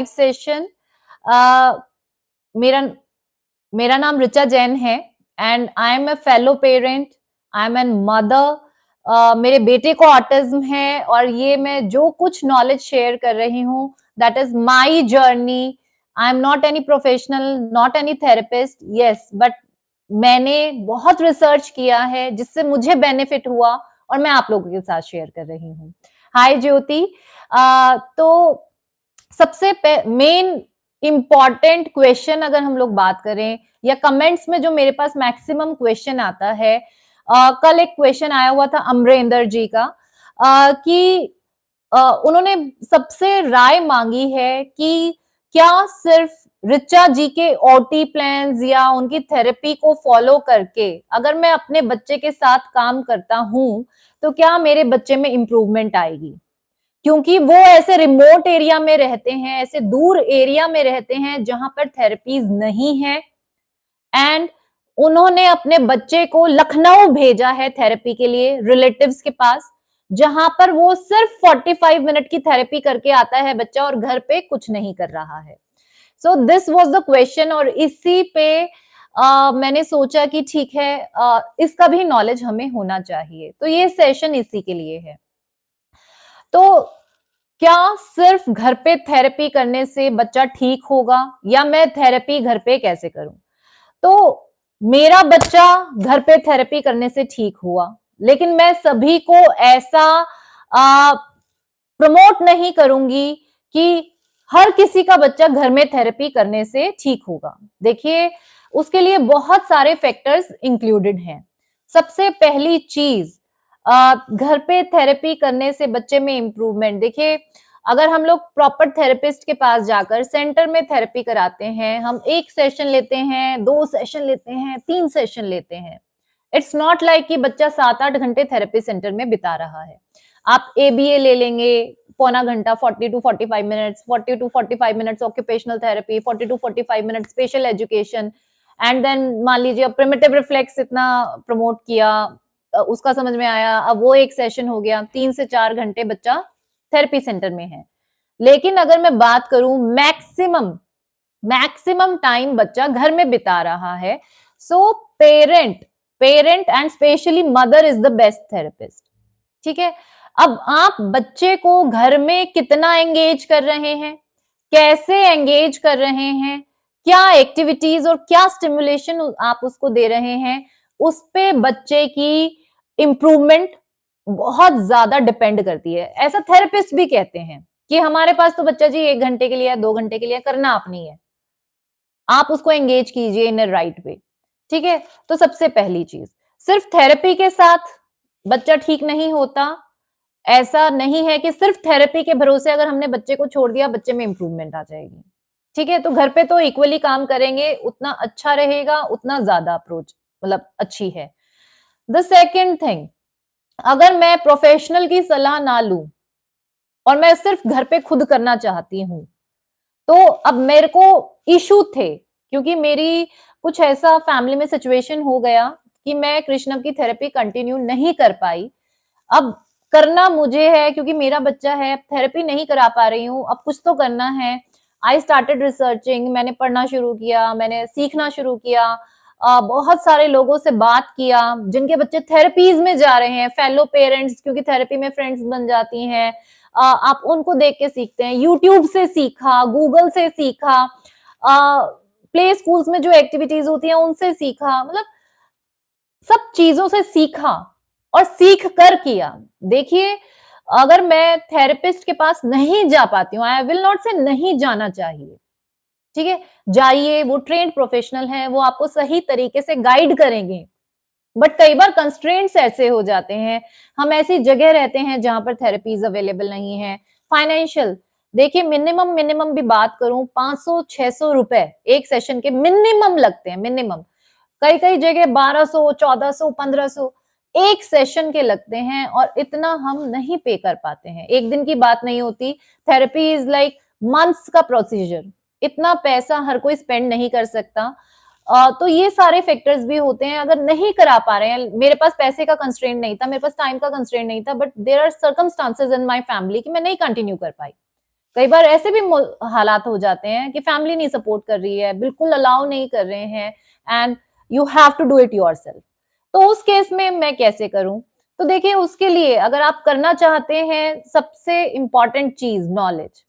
Session. मेरा मेरा नाम ऋचा जैन है and I am a fellow parent, I am an mother. मेरे बेटे को ऑटिज्म है और ये मैं जो कुछ नॉलेज शेयर कर रही हूँ that is my journey. I am not any professional, not any therapist, yes, but मैंने बहुत रिसर्च किया है जिससे मुझे बेनिफिट हुआ और मैं आप लोगों के साथ शेयर कर रही हूँ। हाय ज्योति। तो सबसे मेन इम्पॉर्टेंट क्वेश्चन अगर हम लोग बात करें या कमेंट्स में जो मेरे पास मैक्सिमम क्वेश्चन आता है, कल एक क्वेश्चन आया हुआ था अमरेंद्र जी का, कि उन्होंने सबसे राय मांगी है कि क्या सिर्फ ऋचा जी के ओटी प्लान्स या उनकी थेरेपी को फॉलो करके अगर मैं अपने बच्चे के साथ काम करता हूं तो क्या मेरे बच्चे में इंप्रूवमेंट आएगी, क्योंकि वो ऐसे रिमोट एरिया में रहते हैं, ऐसे दूर एरिया में रहते हैं जहां पर थेरेपीज नहीं है। एंड उन्होंने अपने बच्चे को लखनऊ भेजा है थेरेपी के लिए रिलेटिव्स के पास, जहां पर वो सिर्फ 45 मिनट की थेरेपी करके आता है बच्चा और घर पे कुछ नहीं कर रहा है। So this was the question और इसी पे मैंने सोचा कि ठीक है, इसका भी नॉलेज हमें होना चाहिए, तो ये सेशन इसी के लिए है। तो क्या सिर्फ घर पे थेरेपी करने से बच्चा ठीक होगा या मैं थेरेपी घर पे कैसे करूं? तो मेरा बच्चा घर पे थेरेपी करने से ठीक हुआ, लेकिन मैं सभी को ऐसा प्रमोट नहीं करूंगी कि हर किसी का बच्चा घर में थेरेपी करने से ठीक होगा। देखिए, उसके लिए बहुत सारे फैक्टर्स इंक्लूडेड हैं। सबसे पहली चीज, घर पे थेरेपी करने से बच्चे में इंप्रूवमेंट, देखिए अगर हम लोग प्रॉपर थेरेपिस्ट के पास जाकर सेंटर में थेरेपी कराते हैं, हम 1 सेशन लेते हैं, 2 सेशन लेते हैं, 3 सेशन लेते हैं, इट्स नॉट लाइक कि बच्चा 7-8 घंटे थेरेपी सेंटर में बिता रहा है। आप एबीए ले लेंगे, पौना घंटा, 40 to 45 minutes, 40 to 45 minutes occupational therapy, 40 to 45 minutes special education, and then मान लीजिए प्रिमिटिव रिफ्लेक्स इतना प्रमोट किया, उसका समझ में आया, अब वो एक सेशन हो गया, 3 से 4 घंटे बच्चा थेरेपी सेंटर में है। लेकिन अगर मैं बात करूं मैक्सिमम मैक्सिमम टाइम बच्चा घर में बिता रहा है, so parent parent and specially mother is the best therapist. ठीक है, अब आप बच्चे को घर में कितना एंगेज कर रहे हैं, कैसे एंगेज कर रहे हैं, क्या एक्टिविटीज और क्या स्टिमुलेशन आप उसको दे रहे हैं, उस पे बच्चे की इंप्रूवमेंट बहुत ज्यादा डिपेंड करती है। ऐसा थेरेपिस्ट भी कहते हैं कि हमारे पास तो बच्चा जी 1 घंटे के लिए 2 घंटे के लिए करना अपनी है, आप उसको एंगेज कीजिए इन अ राइट वे। ठीक है, तो सबसे पहली चीज, सिर्फ थेरेपी के साथ बच्चा ठीक नहीं होता। ऐसा नहीं है कि सिर्फ थेरेपी के भरोसे अगर हमने बच्चे को छोड़ दिया बच्चे में इंप्रूवमेंट आ जाएगी। ठीक है, तो घर पे तो इक्वली काम करेंगे, उतना अच्छा रहेगा, उतना ज्यादा अप्रोच मतलब अच्छी है। द सेकेंड थिंग, अगर मैं प्रोफेशनल की सलाह ना लूं और मैं सिर्फ घर पे खुद करना चाहती हूं, तो अब मेरे को इशू थे, क्योंकि मेरी कुछ ऐसा फैमिली में सिचुएशन हो गया कि मैं कृष्णम की थेरेपी कंटिन्यू नहीं कर पाई। अब करना मुझे है क्योंकि मेरा बच्चा है, थेरेपी नहीं करा पा रही हूँ, अब कुछ तो करना है। आई स्टार्टेड रिसर्चिंग, मैंने पढ़ना शुरू किया, मैंने सीखना शुरू किया, बहुत सारे लोगों से बात किया जिनके बच्चे थेरेपीज में जा रहे हैं, फेलो पेरेंट्स, क्योंकि थेरेपी में फ्रेंड्स बन जाती हैं, आप उनको देख के सीखते हैं, यूट्यूब से सीखा, गूगल से सीखा, प्ले स्कूल्स में जो एक्टिविटीज होती हैं उनसे सीखा, मतलब सब चीजों से सीखा और सीख कर किया। देखिए, अगर मैं थेरेपिस्ट के पास नहीं जा पाती हूँ, आई विल नॉट से नहीं जाना चाहिए, ठीक है, जाइए, वो ट्रेन्ड प्रोफेशनल है, वो आपको सही तरीके से गाइड करेंगे। बट कई बार कंस्ट्रेंट्स ऐसे हो जाते हैं, हम ऐसी जगह रहते हैं जहां पर थेरेपीज अवेलेबल नहीं है। फाइनेंशियल, देखिए मिनिमम मिनिमम भी बात करूं, 500-600 रुपए एक सेशन के मिनिमम लगते हैं, मिनिमम। कई कई जगह 1200, 1400, 1500 एक सेशन के लगते हैं और इतना हम नहीं पे कर पाते हैं। एक दिन की बात नहीं होती, थेरेपी इज लाइक मंथ्स का प्रोसीजर, इतना पैसा हर कोई स्पेंड नहीं कर सकता। तो ये सारे फैक्टर्स भी होते हैं, अगर नहीं करा पा रहे हैं, मेरे पास पैसे का कंस्ट्रेंट नहीं था, मेरे पास टाइम का कंस्ट्रेंट नहीं था, but there are circumstances in my family कि मैं नहीं कंटिन्यू कर पाई। कई बार ऐसे भी हालात हो जाते हैं कि फैमिली नहीं सपोर्ट कर रही है, बिल्कुल अलाउ नहीं कर रहे हैं and you have to do it yourself. तो उस केस में मैं कैसे करूं? तो देखिए, उसके लिए अगर आप करना चाहते हैं, सबसे इंपॉर्टेंट चीज नॉलेज।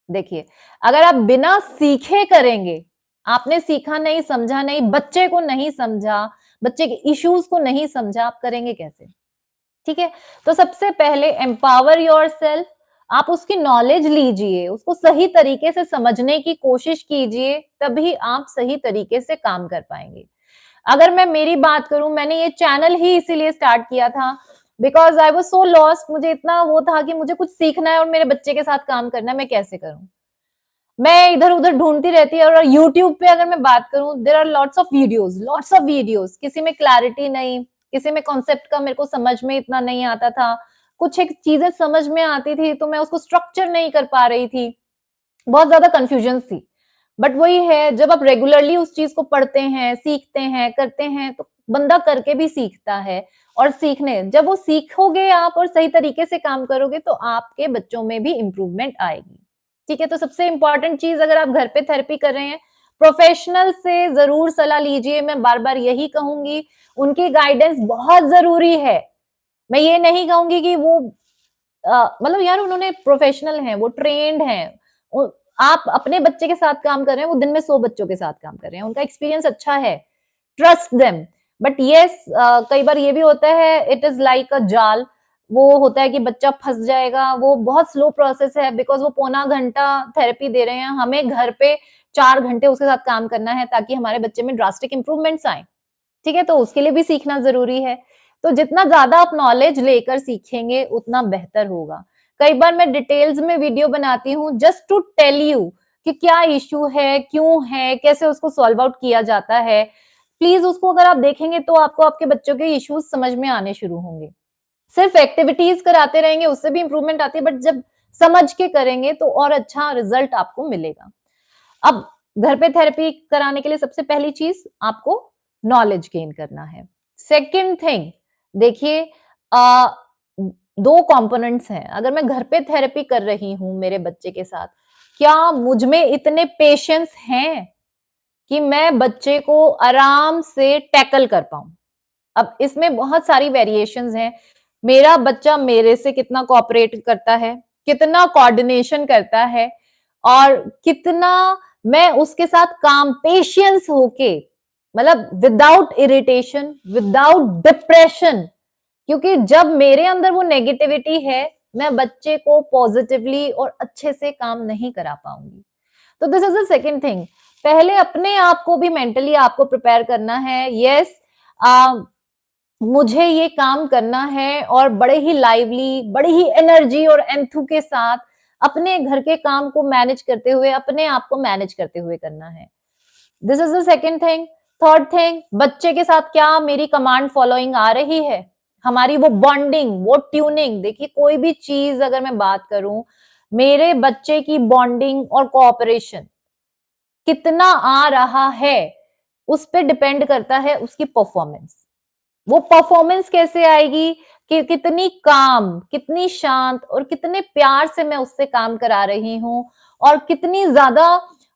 देखिए, अगर आप बिना सीखे करेंगे, आपने सीखा नहीं, समझा नहीं, बच्चे को नहीं समझा, बच्चे के इश्यूज को नहीं समझा, आप करेंगे कैसे? ठीक है? तो सबसे पहले एम्पावर योरसेल्फ, आप उसकी नॉलेज लीजिए, उसको सही तरीके से समझने की कोशिश कीजिए, तभी आप सही तरीके से काम कर पाएँगे। अगर मैं मेरी बात करूँ, मैंने ये चैनल ही इसीलिए स्टार्ट किया था because I was so lost, मुझे इतना वो था कि मुझे कुछ सीखना है और मेरे बच्चे के साथ काम करना है, मैं कैसे करूँ? मैं इधर-उधर ढूँढती रहती और यूट्यूब पे अगर मैं बात करूँ, there are lots of videos, किसी में क्लैरिटी नहीं, किसी में कॉन्सेप्ट का मेरे को समझ में इतना नहीं आता था। कुछ एक चीज़ें समझ में आती थी, तो मैं उसको स्ट्रक्चर नहीं कर पा रही थी। बहुत ज़्यादा कन्फ्यूजन्स थी। बट वही है, जब आप रेगुलरली उस चीज़ को पढ़ते हैं, सीखते हैं, करते हैं, तो बंदा करके भी सीखता है और सीखने जब वो सीखोगे आप और सही तरीके से काम करोगे, तो आपके बच्चों में भी इम्प्रूवमेंट आएगी। ठीक है? तो सबसे इम्पोर्टेंट चीज़, अगर आप घर पे थेरेपी कर रहे हैं, प्रोफेशनल से ज़रूर सलाह लीजिए, मैं बार-बार यही कहूँगी, उनकी गाइडेंस बहुत ज़रूरी है। मैं ये नहीं कहूँगी कि वो मतलब यार उन्होंने प्रोफेशनल हैं, वो ट्रेन्ड हैं। उ आप अपने बच्चे के साथ काम कर रहे हैं, वो दिन में 100 बच्चों के साथ काम कर रहे हैं, उनका एक्सपीरियंस अच्छा है, ट्रस्ट देम। बट येस, कई बार ये भी होता है, इट इज़ लाइक अ जाल, वो होता है कि बच्चा फँस जाएगा, वो बहुत स्लो प्रोसेस है बिकॉज़ वो पौना घंटा थेरेपी दे रहे हैं, हमें घर पे 4 घंटे उसके साथ काम करना है ताकि हमारे बच्चे में ड्रास्टिक इम्प्रूवमेंट्स आएँ। ठीक है? तो उसके लिए भी सीखना ज़रूरी है। तो जितना ज़्यादा आप नॉलेज लेकर सीखेंगे, उतना बेहतर होगा। कई बार मैं डिटेल्स में वीडियो बनाती हूँ जस्ट टू टेल यू कि क्या इश्यू है, क्यों है, कैसे उसको सॉल्व आउट किया जाता है। प्लीज़ उसको अगर आप देखेंगे तो आपको आपके बच्चों के इश्यूज़ समझ में आने शुरू होंगे। सिर्फ एक्टिविटीज़ कराते रहेंगे, उससे भी इम्प्रूवमेंट आती है, बट जब समझ के करेंगे तो और अच्छा रिज़ल्ट आपको मिलेगा। अब घर पे थेरेपी कराने के लिए सबसे पहली चीज़ आपको नॉलेज गेन करना है। सेकंड थिंग, देखिए, अ, 2 कंपोनेंट्स हैं। अगर मैं घर पे थेरेपी कर रही हूँ मेरे बच्चे के साथ, क्या मुझ में इतने पेशेंस हैं कि मैं बच्चे को आराम से टैकल कर पाऊँ? अब इसमें बहुत सारी वेरिएशंस हैं। मेरा बच्चा मेरे से कितना कोऑपरेट करता है, कितना कोऑर्डिनेशन करता है और कितना मैं उसके साथ काम पेशेंस होके, मतलब विदाउट इरिटेशन, विदाउट डिप्रेशन, क्योंकि जब मेरे अंदर वो नेगेटिविटी है, मैं बच्चे को पॉजिटिवली और अच्छे से काम नहीं करा पाऊंगी। तो this is the second thing. पहले अपने आप को भी मेंटली आपको प्रिपेयर करना है। यस, मुझे ये काम करना है और बड़े ही लाइवली, बड़ी ही एनर्जी और एंथू के साथ अपने घर के काम को मैनेज करते हुए, अपने आप को मैनेज करते हुए करना है। This is the second thing. Third thing, बच्चे के साथ क्या मेरी कमांड फॉलोइंग आ रही है, हमारी वो बॉन्डिंग, वो ट्यूनिंग। देखिए, कोई भी चीज अगर मैं बात करूं, मेरे बच्चे की बॉन्डिंग और कोऑपरेशन कितना आ रहा है, उस पे डिपेंड करता है उसकी परफॉर्मेंस। वो परफॉर्मेंस कैसे आएगी कि कितनी काम, कितनी शांत और कितने प्यार से मैं उससे काम करा रही हूँ और कितनी ज्यादा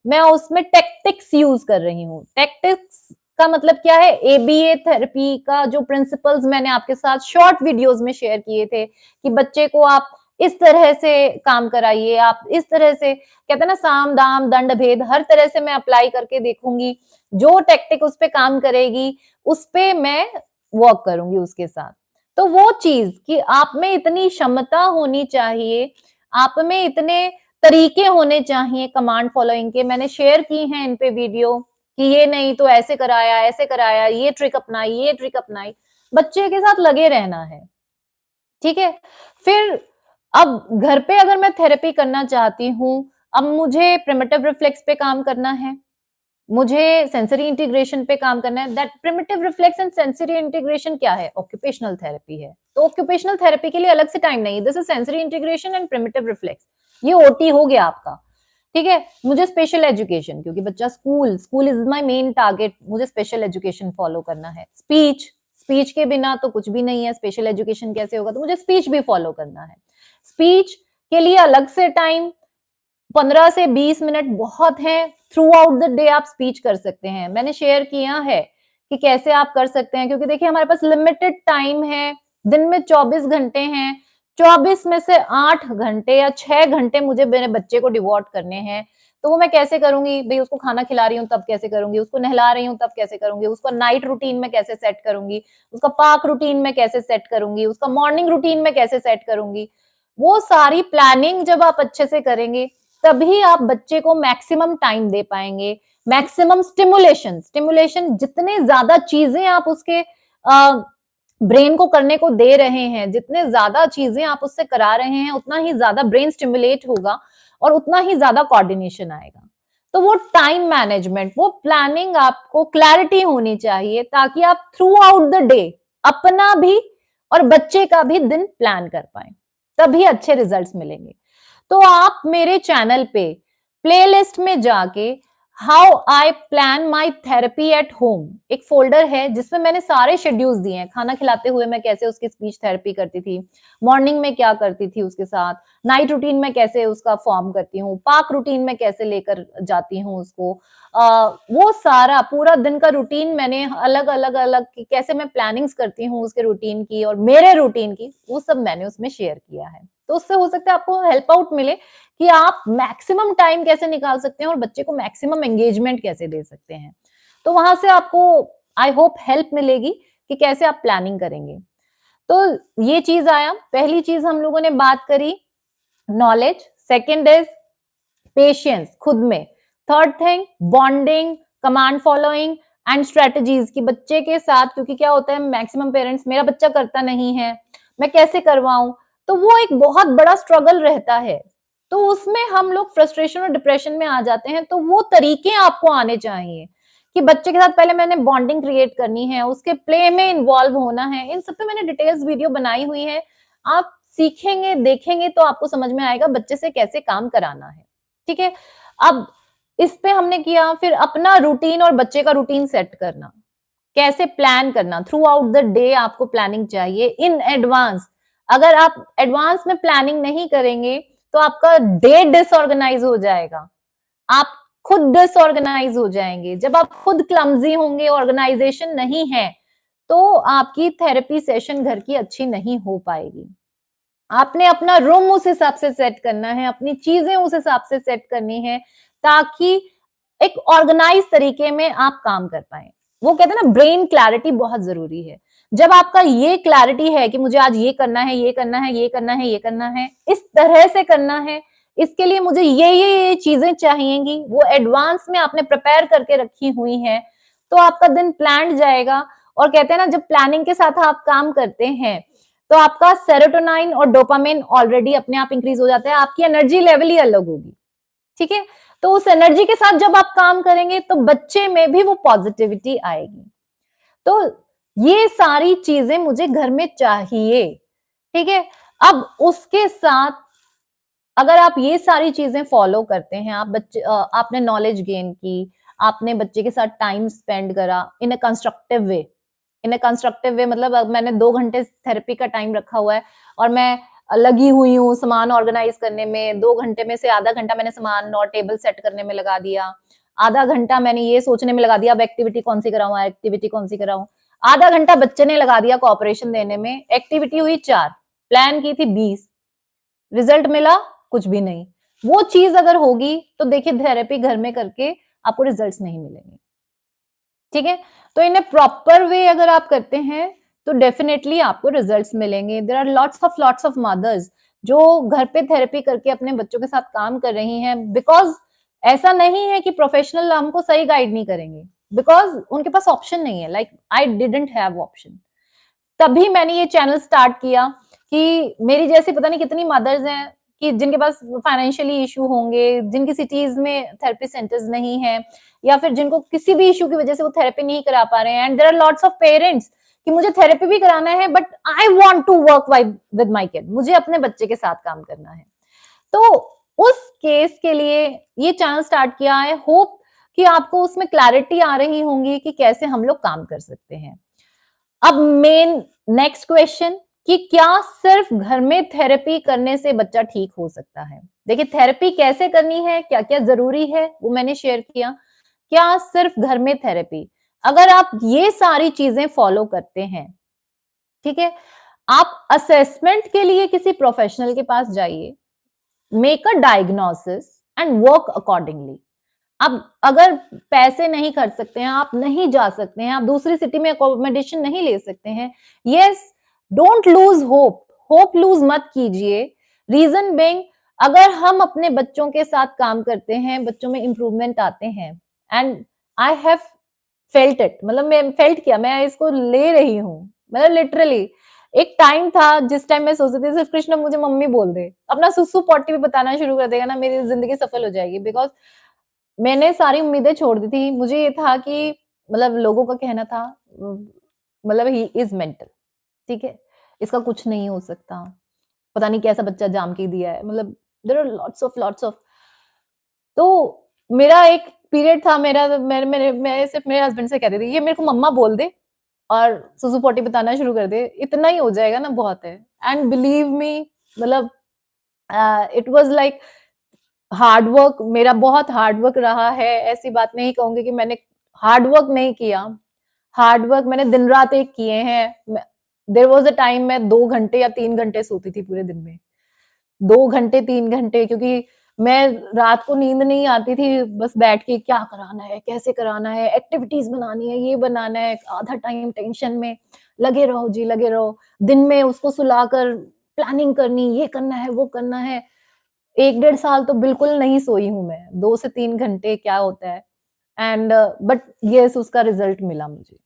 मैं उसमें टेक्टिक्स यूज कर रही हूँ। टेक्टिक्स का मतलब क्या है? एबीए थेरेपी का जो प्रिंसिपल्स मैंने आपके साथ शॉर्ट वीडियोस में शेयर किए थे कि बच्चे को आप इस तरह से काम कराइए, आप इस तरह से, कहते हैं ना, साम दाम दंड भेद, हर तरह से मैं अप्लाई करके देखूंगी। जो टेक्टिक उस पे काम करेगी, उस पे मैं वर्क करूंगी उसके साथ। तो वो चीज कि आप में इतनी क्षमता होनी चाहिए, आप में इतने तरीके होने चाहिए कमांड फॉलोइंग के, मैंने शेयर की हैं इन पे वीडियो कि ये नहीं तो ऐसे कराया, ये ट्रिक अपनाई, ये ट्रिक अपनाई। बच्चे के साथ लगे रहना है। ठीक है? फिर अब घर पे अगर मैं थेरेपी करना चाहती हूँ, अब मुझे प्रिमिटिव रिफ्लेक्स पे काम करना है, मुझे सेंसरी इंटीग्रेशन पे काम करना है। That primitive reflex and sensory integration क्या है? ऑक्यूपेशनल थेरेपी है। तो ऑक्यूपेशनल थेरेपी के लिए अलग से टाइम नहीं, this is sensory integration and primitive reflex. ये ओटी हो गया आपका। ठीक है? मुझे स्पेशल एजुकेशन, क्योंकि बच्चा school is my main target, मुझे स्पेशल एजुकेशन फॉलो करना है। स्पीच के बिना तो कुछ भी नहीं है, स्पेशल एजुकेशन कैसे होगा? तो मुझे स्पीच भी फॉलो करना है। स्पीच के लिए अलग से टाइम, 15 से 20 मिनट बहुत हैं, थ्रू आउट द डे आप स्पीच कर सकते हैं। मैंने शेयर किया है कि कैसे आप कर सकते हैं, क्योंकि देखिए हमारे पास लिमिटेड टाइम है, दिन में 24 घंटे हैं, 24 में से 8 घंटे या 6 घंटे मुझे मेरे बच्चे को डिवोट करने हैं। तो वो मैं कैसे करूँगी? भई उसको खाना खिला रही हूँ तब कैसे करूँगी? उसको नहला रही हूँ तब कैसे करूँगी? उसका नाइट रूटीन में कैसे सेट करूँगी? उसका पार्क रूटीन में कैसे सेट करूँगी? उसका मॉर्निंग रूटीन में कैसे सेट करूँगी? वो सारी प्लानिंग जब आप अच्छे से करेंगे, तभी आप बच्चे को मैक्सिमम टाइम दे पाएँगे, मैक्सिमम स्टिमुलेशन स्टिमुलेशन जितने ज़्यादा चीज़ें आप उसके ब्रेन को करने को दे रहे हैं, जितने ज़्यादा चीज़ें आप उससे करा रहे हैं, उतना ही ज़्यादा ब्रेन स्टिमुलेट होगा और उतना ही ज़्यादा कोऑर्डिनेशन आएगा। तो वो टाइम मैनेजमेंट, वो प्लानिंग आपको क्लैरिटी होनी चाहिए ताकि आप थ्रू आउट द डे अपना भी और बच्चे का भी दिन प्लान कर पाएँ, तभी अच्छे रिजल्ट्स मिलेंगे। तो आप मेरे चैनल पे प्लेलिस्ट में जाके how I plan my therapy at home एक फोल्डर है जिसमें मैंने सारे शेड्यूल्स दिए हैं। खाना खिलाते हुए मैं कैसे उसकी स्पीच थेरेपी करती थी, मॉर्निंग में क्या करती थी उसके साथ, नाइट रूटीन में कैसे उसका फॉर्म करती हूँ, पार्क रूटीन में कैसे लेकर जाती हूँ उसको। वो सारा पूरा दिन का रूटीन मैंने अलग-अलग कैसे मैं प्लानिंग्स करती हूँ उसके रूटीन की और मेरे रूटीन की, वो सब मैंने उसमें शेयर किया है। तो उससे हो सकता है आपको हेल्प आउट मिले कि आप मैक्सिमम टाइम कैसे निकाल सकते हैं और बच्चे को मैक्सिमम एंगेजमेंट कैसे दे सकते हैं। तो वहां से आपको आई होप हेल्प मिलेगी कि कैसे आप प्लानिंग करेंगे। तो ये चीज आया, पहली चीज हम लोगों ने बात करी नॉलेज, सेकंड इज पेशेंस खुद में, third thing bonding, command following and strategies कि बच्चे के साथ, क्योंकि क्या होता है मैक्सिमम पेरेंट्स मेरा बच्चा करता नहीं है, मैं कैसे करवाऊं, तो वो एक बहुत बड़ा स्ट्रगल रहता है। तो उसमें हम लोग फ्रस्ट्रेशन और डिप्रेशन में आ जाते हैं। तो वो तरीके आपको आने चाहिए कि बच्चे के साथ पहले मैंने बॉन्डिंग क्रिएट करनी है, उसके प्ले में इन्वॉल्व होना है। इन सब पे मैंने डिटेल्स वीडियो बनाई हुई है, आप सीखेंगे देखेंगे तो आपको समझ में आएगा बच्चे से कैसे काम कराना है। ठीक है? अब इस पे हमने किया, फिर अपना रूटीन और बच्चे का रूटीन सेट करना। कैसे प्लान करना, थ्रू आउट द डे आपको प्लानिंग चाहिए इन एडवांस। अगर आप एडवांस में प्लानिंग नहीं करेंगे, तो आपका डे डिसऑर्गेनाइज हो जाएगा। आप खुद डिसऑर्गेनाइज हो जाएंगे। जब आप खुद क्लमजी होंगे, ऑर्गेनाइजेशन नहीं है, तो आपकी थेरेपी सेशन घर की अच्छी नहीं हो पाएगी। आपने अपना रूम उस हिसाब से सेट करना है, अपनी चीजें उस हिसाब से सेट करनी है, ताकि एक ऑर्गेनाइज तरीके में आप काम कर पाए। वो कहते हैं ना ब्रेन क्लैरिटी बहुत जरूरी है। जब आपका ये क्लैरिटी है कि मुझे आज ये करना है, ये करना है, ये करना है, ये करना है, इस तरह से करना है, इसके लिए मुझे ये चीजें चाहिएंगी, वो एडवांस में आपने प्रिपेयर करके रखी हुई है, तो आपका दिन प्लान जाएगा। और कहते हैं ना जब प्लानिंग के साथ आप काम करते हैं, तो आपका सेरोटोनिन और डोपामिन ऑलरेडी अपने आप इंक्रीज हो जाता है, आपकी एनर्जी लेवल ही अलग होगी। ठीक है? तो उस एनर्जी के साथ जब आप काम करेंगे तो बच्चे में भी वो पॉजिटिविटी आएगी। तो ये सारी चीजें मुझे घर में चाहिए। ठीक है? अब उसके साथ अगर आप ये सारी चीजें फॉलो करते हैं, आप आपने नॉलेज गेन की, आपने बच्चे के साथ टाइम स्पेंड करा इन a constructive way. In a constructive way मतलब अब मैंने 2 घंटे थेरेपी का टाइम रखा हुआ है और मैं लगी हुई हूँ सामान ऑर्गेनाइज करने में। 2 घंटे में से आधा घंटा मैंने सामान और टेबल सेट करने में लगा दिया। आधा घंटा मैंने ये सोचने में लगा दिया अब एक्टिविटी कौन-सी कराऊँ, एक्टिविटी कौन-सी कराऊँ। आधा घंटा बच्चे ने लगा दिया कोऑपरेशन देने में, एक्टिविटी हुई 4, प्लान की थी 20, रिजल्ट मिला कुछ भी नहीं। वो चीज़ अगर होगी तो देखिए थेरेपी घर में करके आपको रिजल्ट्स नहीं मिलेंगे। ठीक है? तो इन अ प्रॉपर वे अगर आप करते हैं, तो डेफिनिटली आपको रिजल्ट्स मिलेंगे। There are lots of mothers जो घर पे थेरेपी करके अपने बच्चों के साथ काम कर रही हैं बिकॉज़ ऐसा नहीं है कि प्रोफेशनल हमको सही गाइड नहीं करेंगे, बिकॉज़ उनके पास ऑप्शन नहीं है, like I didn't have option. तभी मैंने ये चैनल स्टार्ट किया कि मेरी जैसी पता नहीं कितनी मदर्स हैं कि जिनके पास फाइनेंशियली इश्यू होंगे, जिनकी सिटीज में थेरेपी सेंटर्स नहीं है या फिर जिनको किसी भी इश्यू की वजह से वो थेरेपी नहीं करा पा रहे हैं। And there are lots of parents कि मुझे थेरेपी भी कराना है but I want to work with my kid, मुझे अपने बच्चे के साथ काम करना है। तो उस केस के लिए ये चैनल स्टार्ट किया है। होप कि आपको उसमें क्लैरिटी आ रही होंगी कि कैसे हम लोग काम कर सकते हैं। अब मेन नेक्स्ट क्वेश्चन कि क्या सिर्फ घर में थेरेपी करने से बच्चा ठीक हो सकता है? देखिए थेरेपी कैसे करनी है, क्या-क्या ज़रूरी है, वो मैंने शेयर किया। क्या सिर्फ घर में थेरेपी? अगर आप ये सारी चीज़ें फॉलो करते हैं, ठीक है? आप असेसमेंट के लिए किसी प्रोफेशनल के पास जाइए, make a diagnosis and work accordingly. आप अगर पैसे नहीं खर्च सकते हैं, आप नहीं जा सकते हैं, आप दूसरी सिटी में अकोमोडेशन नहीं ले सकते हैं, yes, don't lose hope, hope lose मत कीजिए। रीज़न बीइंग, अगर हम अपने बच्चों के साथ काम करते हैं, बच्चों में इम्प्रूवमेंट आते हैं and I have felt it, मतलब मैं फेल्ट किया, मैं इसको ले रही हूँ, मतलब लिटरली एक टाइम था जिस टाइम मैं सोचती थी सिर्फ कृष्ण मुझे मम्मी बोल दे, अपना सुसु पॉटी भी बताना शुरू कर देगा ना, मेरी ज़िंदगी सफल हो जाएगी। बिकॉज़ मैंने सारी उम्मीदें छोड़ दी थी। मुझे ये था कि मतलब लोगों का कहना था मतलब ही इज़ मेंटल, ठीक है? इसका कुछ नहीं हो सकता। पता नहीं कैसा बच्चा जाम के दिया है। मतलब देयर आर लॉट्स ऑफ तो मेरा एक पीरियड था, मेरा मैं सिर्फ मेरे हस्बैंड से कहती थी, "ये मेरे को मम्मा बोल दे और सुसु पॉटी बताना शुरू कर दे, इतना ही हो जाएगा ना बहुत है।" एंड बिलीव मी, मतलब it was like hard work, मेरा बहुत हार्ड वर्क रहा है। ऐसी बात नहीं कहूँगी कि मैंने हार्ड वर्क नहीं किया। हार्ड वर्क मैंने दिन-रात एक किए हैं। देयर वाज़ अ टाइम मैं 2 घंटे या 3 घंटे सोती थी पूरे दिन में। 2 घंटे, 3 घंटे, क्योंकि मैं रात को नींद नहीं आती थी, बस बैठ के क्या कराना है, कैसे कराना है, एक्टिविटीज़ बनानी है, ये बनाना है, आधा टाइम टेंशन में लगे रहो जी, लगे रहो। दिन में उसको सुलाकर प्लानिंग करनी, ये करना है, वो करना है। 1 डेढ़ साल तो बिल्कुल नहीं सोई हूँ मैं, 2 से 3 घंटे क्या होता है। एंड बट येस, उसका रिज़ल्ट मिला मुझे।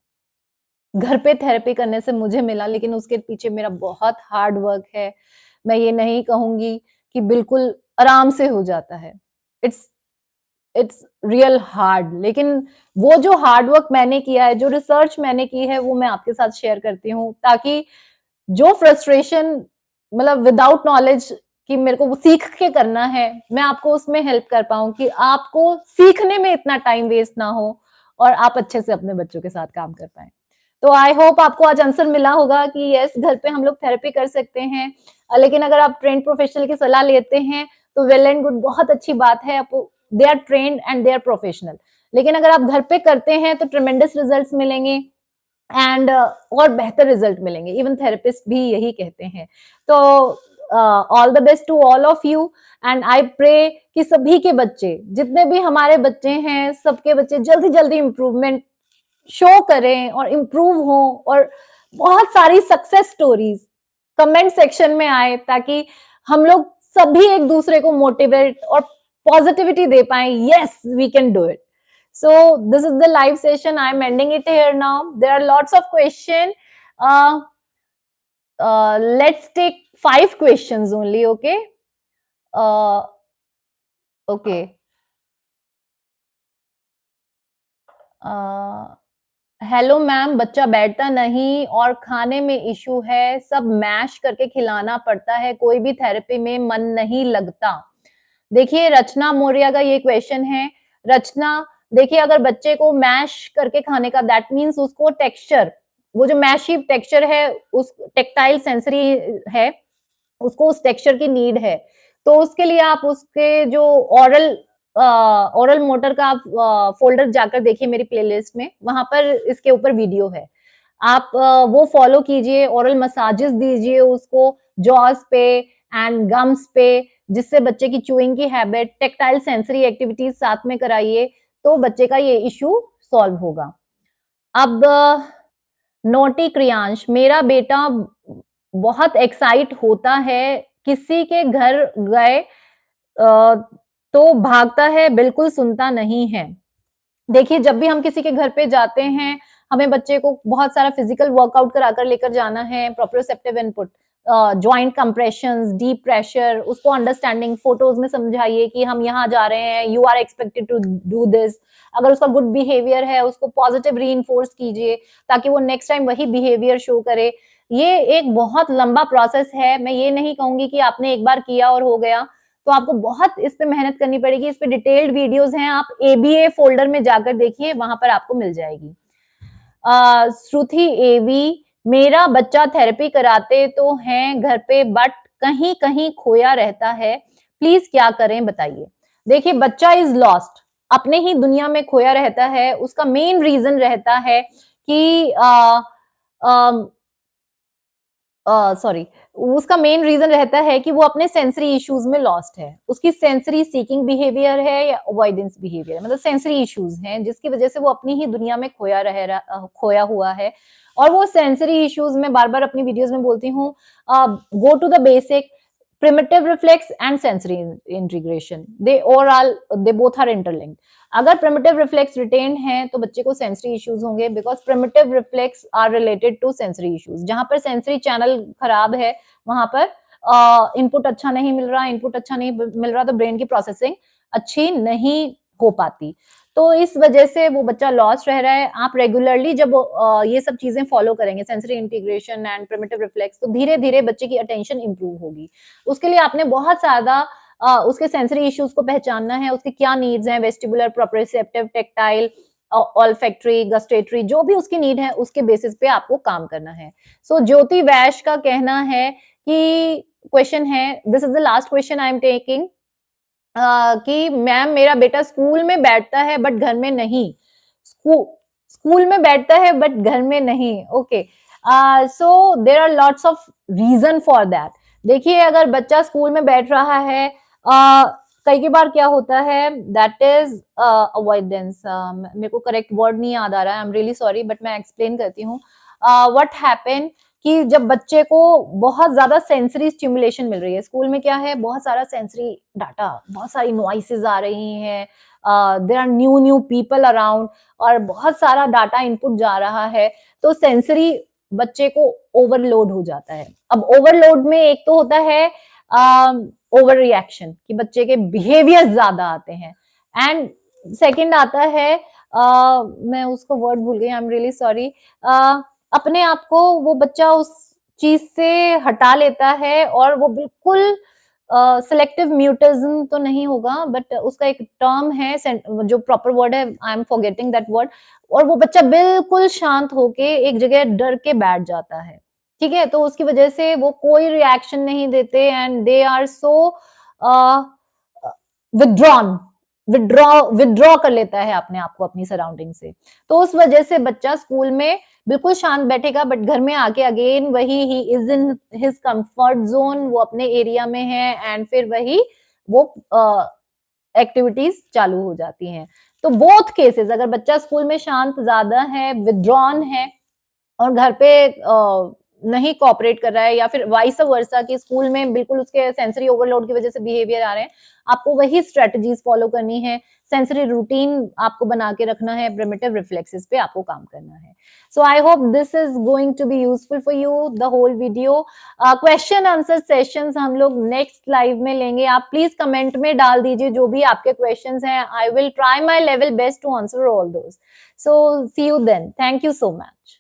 घर पे थेरेपी करने से मुझे मिला, लेकिन उसके पीछे मेरा बहुत हार्ड वर्क है। मैं ये नहीं कहूँगी कि बिल्कुल आराम से हो जाता है। इट्स इट्स रियल हार्ड, लेकिन वो जो हार्ड वर्क मैंने किया है, जो रिसर्च मैंने की है, वो मैं आपके साथ शेयर करती हूँ, ताकि जो फ्रस्ट्रेशन, मतलब विदाउट नॉलेज कि मेरे को वो सीख के करना है, मैं आपको उसमें हेल्प कर पाऊँ कि आपको सीखने में इतना टाइम वेस्ट ना हो और आप अच्छे से अपने बच्चों के साथ काम कर पाएँ। तो आई होप आपको आज आंसर मिला होगा कि यस, घर पे हम लोग थेरेपी कर सकते हैं। लेकिन अगर आप ट्रेन्ड प्रोफेशनल की सलाह लेते हैं, तो वेल एंड गुड, बहुत अच्छी बात है। आप they are trained and they are professional. लेकिन अगर आप घर पे करते हैं, तो ट्रेमेंडस रिजल्ट्स मिलेंगे एंड और बेहतर रिजल्ट मिलेंगे। इवन थेरेपिस्ट भी यही कहते हैं। तो all the best to all of you and I pray कि सभी के बच्चे, जितने भी हमारे बच्चे हैं, सबके बच्चे जल्दी जल्दी इम्प्रूवमेंट शो करें और इम्प्रूव हो, और बहुत सारी सक्सेस स्टोरीज कमेंट सेक्शन में आए, ताकि हम लोग सभी एक दूसरे को मोटिवेट और पॉजिटिविटी दे पाए। Yes, we can do it. So this is the live session. I'm ending it here now. There are lots of questions. Uh, let's take 5 questions only. Okay. Uh, okay. Hello ma'am, बच्चा बैठता नहीं और खाने में issue है, सब mash करके खिलाना पड़ता है, कोई भी थेरेपी में मन नहीं लगता। देखिए रचना मौर्य का ये क्वेश्चन है। रचना, देखिए अगर बच्चे को मैश करके खाने का, दैट मीन्स उसको टेक्सचर, वो जो मैशी टेक्सचर है, उस टेक्टाइल सेंसरी है, उसको उस टेक्सचर की नीड है। तो उसके लिए आप उसके जो ओरल ओरल मोटर का आप फ़ोल्डर जाकर देखिए मेरी प्लेलिस्ट में, वहाँ पर इसके ऊपर वीडियो है। आप वो फ़ॉलो कीजिए, ओरल मसाजेस दीजिए उसको जॉज़ पे एंड गम्स पे, जिससे बच्चे की च्यूइंग की हैबिट, टैक्टाइल सेंसरी एक्टिविटीज़ साथ में कराइए, तो बच्चे का ये इश्यू सॉल्व होगा। अब नोटी क्रियांश, मेरा बेटा बहुत एक्साइट होता है, किसी के घर गए तो भागता है, बिल्कुल सुनता नहीं है। देखिए, जब भी हम किसी के घर पे जाते हैं, हमें बच्चे को बहुत सारा फिजिकल वर्कआउट कराकर लेकर जाना है, proprioceptive input, joint compressions, deep pressure, उसको अंडरस्टैंडिंग फोटोज़ में समझाइए कि हम यहाँ जा रहे हैं, you are expected to do this. अगर उसका गुड बिहेवियर है, उसको पॉजिटिव रीइंफोर्स कीजिए, ताकि वो नेक्स्ट टाइम वही बिहेवियर शो करे। ये एक बहुत लंबा प्रोसेस है, मैं ये नहीं कहूँगी कि आपने एक बार किया और हो गया। तो आपको बहुत इस पे मेहनत करनी पड़ेगी, इस पे डिटेल्ड वीडियोज़ हैं, आप एबीए फ़ोल्डर में जाकर देखिए, वहाँ पर आपको मिल जाएगी। श्रुति एवी, मेरा बच्चा थेरेपी कराते तो हैं घर पे, बट कहीं-कहीं खोया रहता है, प्लीज क्या करें बताइए। देखिए बच्चा इज लॉस्ट, अपने ही दुनिया में खोया रहता है, उसका मेन रीजन रहता है कि सॉरी, उसका मेन रीजन रहता है कि वो अपने सेंसरी इश्यूज में लॉस्ट है, उसकी सेंसरी सीकिंग बिहेवियर है या अवॉइडेंस बिहेवियर, मतलब सेंसरी इश्यूज हैं जिसकी वजह से वो अपनी ही दुनिया में खोया हुआ है। और वो सेंसरी इश्यूज में बार बार अपनी वीडियोस में बोलती हूँ, go to the basic, primitive reflex and sensory integration, they both are interlinked। अगर primitive reflex retained है तो बच्चे को sensory issues होंगे, because primitive reflex are related to sensory issues। जहां पर sensory channel खराब है वहां पर इनपुट अच्छा नहीं मिल रहा, इनपुट अच्छा नहीं मिल रहा तो ब्रेन की प्रोसेसिंग अच्छी नहीं हो पाती। तो इस वजह से वो बच्चा लॉस्ट रह रहा है। आप रेगुलरली जब ये सब चीजें फॉलो करेंगे, sensory integration and primitive reflex, तो धीरे धीरे बच्चे की अटेंशन इंप्रूव होगी। उसके लिए आपने बहुत ज्यादा उसके सेंसरी इश्यूज को पहचानना है, उसके क्या नीड्स हैं, vestibular, proprioceptive, tactile, olfactory, gustatory, जो भी उसकी नीड है उसके बेसिस पे आपको काम करना है। सो ज्योति वैश का कहना है कि क्वेश्चन है, this is the last question I am taking, कि मैम मेरा बेटा स्कूल में बैठता है बट घर में नहीं। स्कूल में बैठता है बट घर में नहीं। Okay, so there are lots of reason for that. देखिए अगर बच्चा स्कूल में बैठ रहा है, कई बार क्या होता है, दैट इज अवॉइडेंस, मेरे को करेक्ट वर्ड नहीं याद आ रहा है, I am really sorry, but मैं एक्सप्लेन करती हूँ। व्हाट हैपन कि जब बच्चे को बहुत ज्यादा सेंसरी स्टिमुलेशन मिल रही है, स्कूल में क्या है, बहुत सारा सेंसरी डाटा, बहुत सारी नॉइसेस आ रही हैं, there are new new people around, और बहुत सारा डाटा इनपुट जा रहा है, तो सेंसरी बच्चे को ओवरलोड हो जाता है। अब ओवरलोड में एक तो होता है ओवर रिएक्शन, कि बच्चे के बिहेवियर ज्यादा आते हैं, एंड सेकंड आता है, मैं उसको वर्ड भूल गई, आई एम रियली सॉरी, अपने आप को वो बच्चा उस चीज से हटा लेता है और वो बिल्कुल सिलेक्टिव म्यूटिज्म तो नहीं होगा, बट उसका एक टर्म है, जो प्रॉपर वर्ड है, I am forgetting that word, और वो बच्चा बिल्कुल शांत होके एक जगह डर के बैठ जाता है। ठीक है, तो उसकी वजह से वो कोई रिएक्शन नहीं देते, and they are so withdrawn, withdraw कर लेता है अपने आप को अपनी सराउंडिंग से। तो उस वजह से बच्चा स्कूल में बिल्कुल शांत बैठेगा, बट घर में आके अगेन वही he is in his comfort zone, वो अपने एरिया में है, एंड फिर वही वो एक्टिविटीज चालू हो जाती हैं। तो बोथ केसेस, अगर बच्चा स्कूल में शांत ज्यादा है, विथड्रॉन है, और घर पे नहीं कोऑपरेट कर रहा है, या फिर वाइस वर्सा कि स्कूल में बिल्कुल उसके सेंसरी ओवरलोड की वजह से बिहेवियर आ रहे हैं, आपको वही स्ट्रेटजीज फॉलो करनी है, सेंसरी रूटीन आपको बना के रखना है, प्रिमिटिव रिफ्लेक्सेस पे आपको काम करना है। So I hope this is going to be useful for you, the whole video. Question answer sessions हम लोग नेक्स्ट लाइव में लेंगे, आप प्लीज कमेंट में डाल दीजिए जो भी आपके क्वेश्चंस हैं, I will try my level best to answer all those. So see you then, thank you so much.